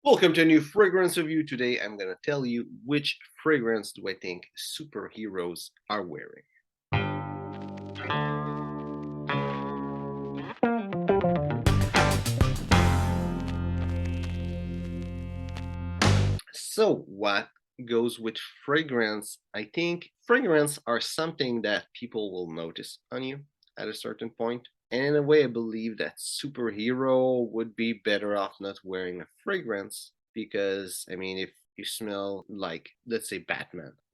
Welcome to a new fragrance review. Today I'm going to tell you which fragrance do I think superheroes are wearing. So what goes with fragrance? I think fragrance are something that people will notice on you at a certain point. And in a way, I believe that superhero would be better off not wearing a fragrance because, I mean, if you smell like, let's say,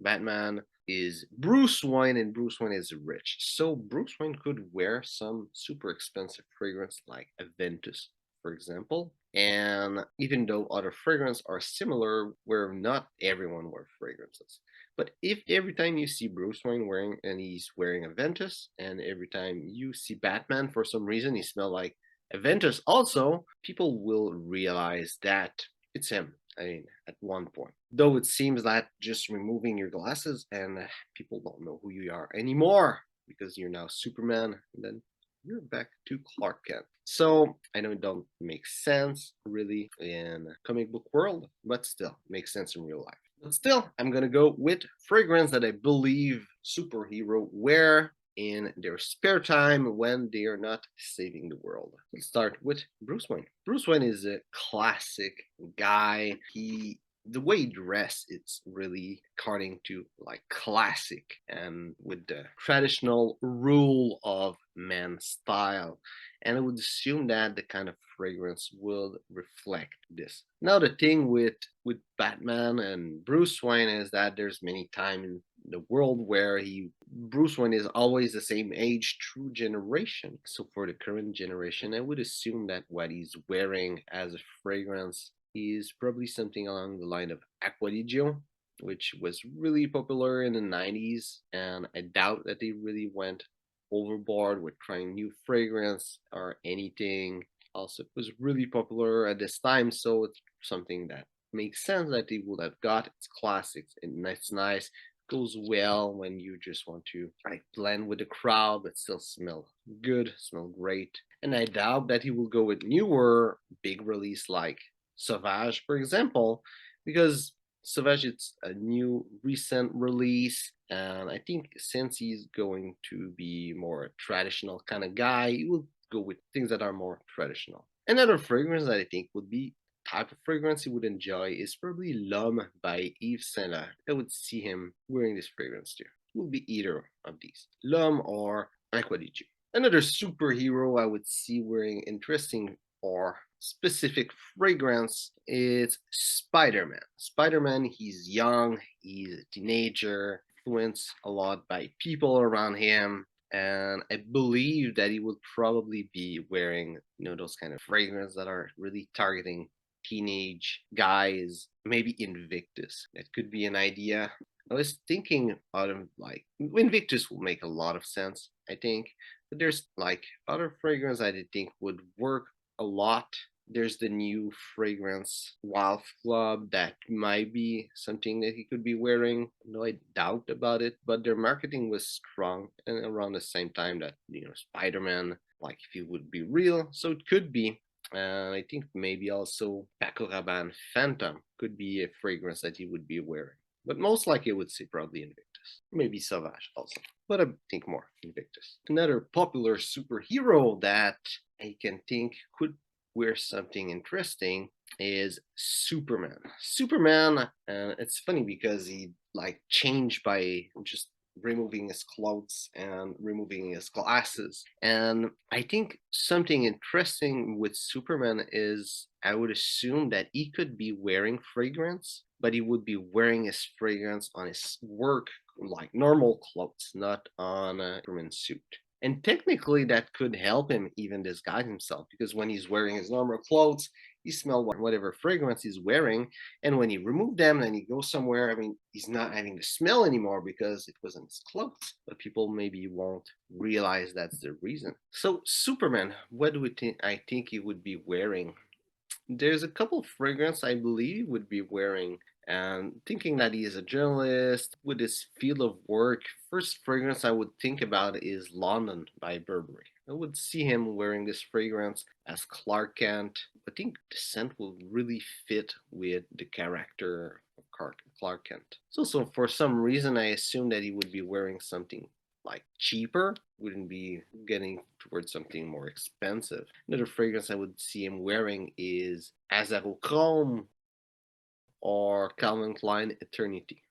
Batman is Bruce Wayne and Bruce Wayne is rich. So Bruce Wayne could wear some super expensive fragrance like Aventus, for example. And even though other fragrances are similar, where not everyone wears fragrances. But if every time you see Bruce Wayne wearing and he's wearing a Ventus, and every time you see Batman for some reason he smells like a Ventus also, people will realize that it's him. I mean, at one point. Though it seems that just removing your glasses and people don't know who you are anymore because you're now Superman, and then you're back to Clark Kent. So I know it don't make sense really in comic book world, but still makes sense in real life. But still, I'm gonna go with fragrance that I believe superhero wear in their spare time when they are not saving the world. Let's start with Bruce Wayne. Bruce Wayne is a classic guy. The way he dress, it's really according to like classic and with the traditional rule of man style. And I would assume that the kind of fragrance will reflect this. Now the thing with Batman and Bruce Wayne is that there's many time in the world where Bruce Wayne is always the same age through generation. So for the current generation, I would assume that what he's wearing as a fragrance is probably something along the line of Acqua di Gio, which was really popular in the 90s, and I doubt that they really went overboard with trying new fragrance or anything. Also, it was really popular at this time, so it's something that makes sense that they would have got. It's classics and it's nice. Goes well when you just want to like blend with the crowd but still smell good, smell great. And I doubt that he will go with newer big release like Sauvage, for example, because Sauvage it's a new recent release, and I think since he's going to be more a traditional kind of guy, he will go with things that are more traditional. Another fragrance that I think would be type of fragrance he would enjoy is probably L'Homme by Yves Saint Laurent. I would see him wearing this fragrance too. It will be either of these, L'Homme or Acqua di Gio. Another superhero I would see wearing interesting or specific fragrance is Spiderman. Spiderman, he's young, he's a teenager, influenced a lot by people around him, and I believe that he would probably be wearing, those kind of fragrances that are really targeting teenage guys, maybe Invictus. That could be an idea. I was thinking out of like Invictus will make a lot of sense, I think. But there's like other fragrance I think would work a lot. There's the new fragrance Wolf Club that might be something that he could be wearing. No, I doubt about it, but their marketing was strong and around the same time that Spider-Man, like if he would be real, so it could be. I think maybe also Paco Rabanne Phantom could be a fragrance that he would be wearing. But most likely I would say probably Invictus. Maybe Sauvage also. But I think more Invictus. Another popular superhero that I can think could wear something interesting is Superman. Superman, it's funny because he like changed by just removing his clothes and removing his glasses. And I think something interesting with Superman is I would assume that he could be wearing fragrance, but he would be wearing his fragrance on his work, like normal clothes, not on a Superman suit. And technically, that could help him even disguise himself because when he's wearing his normal clothes, he smells whatever fragrance he's wearing. And when he removes them and he goes somewhere, I mean, he's not having the smell anymore because it wasn't his clothes. But people maybe won't realize that's the reason. So, Superman, what do we think? I think he would be wearing. There's a couple of fragrance I believe he would be wearing. And thinking that he is a journalist with his field of work, first fragrance I would think about is London by Burberry. I would see him wearing this fragrance as Clark Kent. I think the scent will really fit with the character of Clark Kent. So for some reason, I assumed that he would be wearing something like cheaper, wouldn't be getting towards something more expensive. Another fragrance I would see him wearing is Azaro Chrome or Calvin Klein Eternity.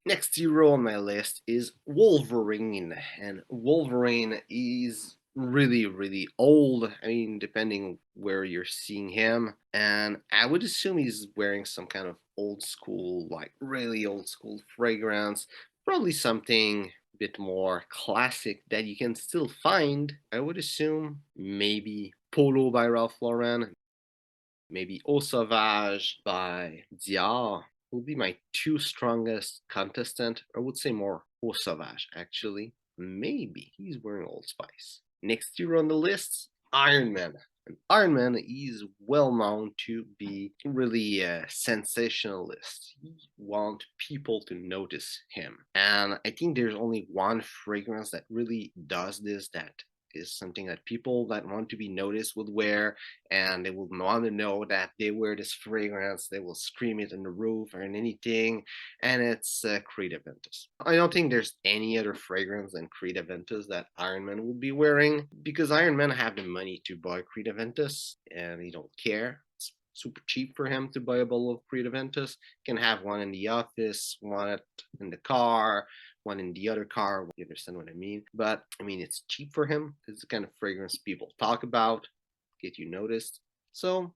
Next hero on my list is Wolverine, and Wolverine is really old. I mean, depending where you're seeing him, and I would assume he's wearing some kind of old school, like really old school fragrance, probably something a bit more classic that you can still find. I would assume maybe Polo by Ralph Lauren, maybe Eau Sauvage by Dior will be my two strongest contestant. I would say more Eau Sauvage, actually. Maybe he's wearing Old Spice. Next year on the list, Iron Man. And Iron Man is well known to be really a sensationalist. He wants people to notice him. And I think there's only one fragrance that really does this, that is something that people that want to be noticed would wear, and they will want to know that they wear this fragrance. They will scream it in the roof or in anything, and it's Creed Aventus. I don't think there's any other fragrance than Creed Aventus that Iron Man will be wearing, because Iron Man have the money to buy Creed Aventus, and he don't care. It's super cheap for him to buy a bottle of Creed Aventus. Can have one in the office, one in the car, one in the other car. You understand what I mean? But I mean, it's cheap for him. It's the kind of fragrance people talk about, get you noticed. So,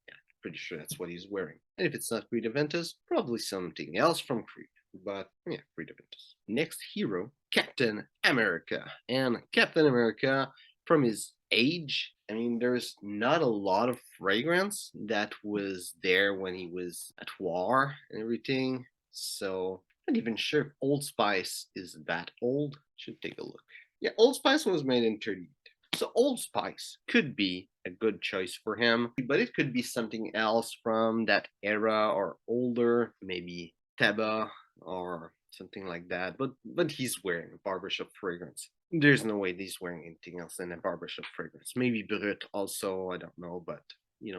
yeah, pretty sure that's what he's wearing. And if it's not Creed Aventus, probably something else from Creed. But yeah, Creed Aventus. Next hero, Captain America. And Captain America, from his age, I mean, there's not a lot of fragrance that was there when he was at war and everything. So not even sure if Old Spice is that old. Should take a look. Yeah, Old Spice was made in 38. So Old Spice could be a good choice for him, but it could be something else from that era or older, maybe Teba or something like that. But he's wearing a barbershop fragrance. There's no way he's wearing anything else than a barbershop fragrance. Maybe Brut also, I don't know, but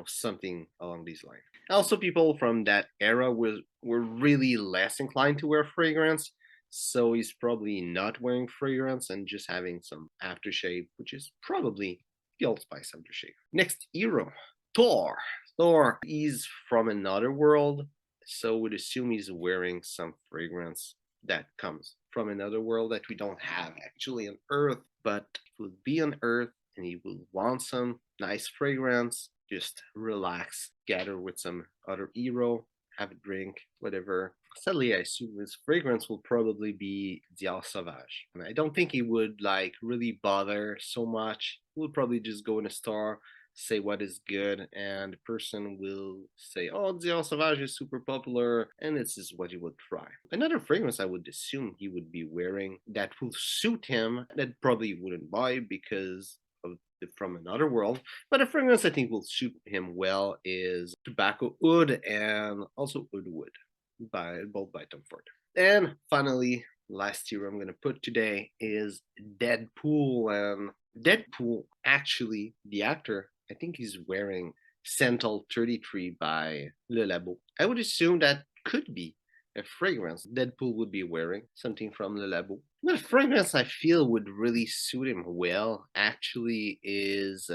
something along these lines. Also, people from that era were really less inclined to wear fragrance, so he's probably not wearing fragrance and just having some aftershave, which is probably the Old Spice aftershave. Next hero, Thor. Thor is from another world, so would assume he's wearing some fragrance that comes from another world that we don't have actually on Earth, but it will be on Earth, and he will want some nice fragrance. Just relax, gather with some other hero, have a drink, whatever. Sadly, I assume his fragrance will probably be Dior Sauvage. And I don't think he would like really bother so much. He will probably just go in a store, say what is good, and the person will say, "Oh, Dior Sauvage is super popular," and this is what he would try. Another fragrance I would assume he would be wearing that will suit him, that probably wouldn't buy because of from another world, but a fragrance I think will suit him well is Tobacco Oud and also Oud Wood, both by Tom Ford. And finally, last hero I'm going to put today is Deadpool. And Deadpool, actually, the actor, I think he's wearing Sentinel 33 by Le Labo. I would assume that could be a fragrance Deadpool would be wearing, something from Le Labo. The fragrance I feel would really suit him well, actually, is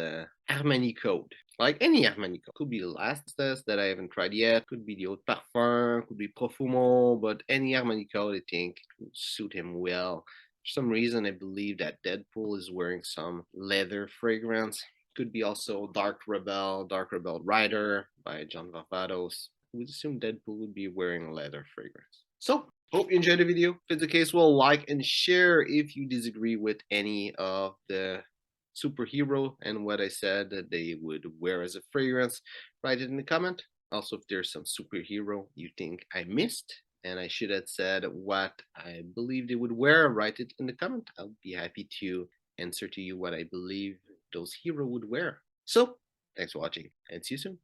Armani Code. Like any Armani Code. Could be the last test that I haven't tried yet, could be the Eau de Parfum, could be Profumo, but any Armani Code I think would suit him well. For some reason, I believe that Deadpool is wearing some leather fragrance. Could be also Dark Rebel Rider by John Varvatos. I would assume Deadpool would be wearing leather fragrance. So, hope you enjoyed the video. If it's the case, well, like and share if you disagree with any of the superhero and what I said that they would wear as a fragrance. Write it in the comment. Also, if there's some superhero you think I missed and I should have said what I believe they would wear, write it in the comment. I'll be happy to answer to you what I believe those hero would wear. So, thanks for watching and see you soon.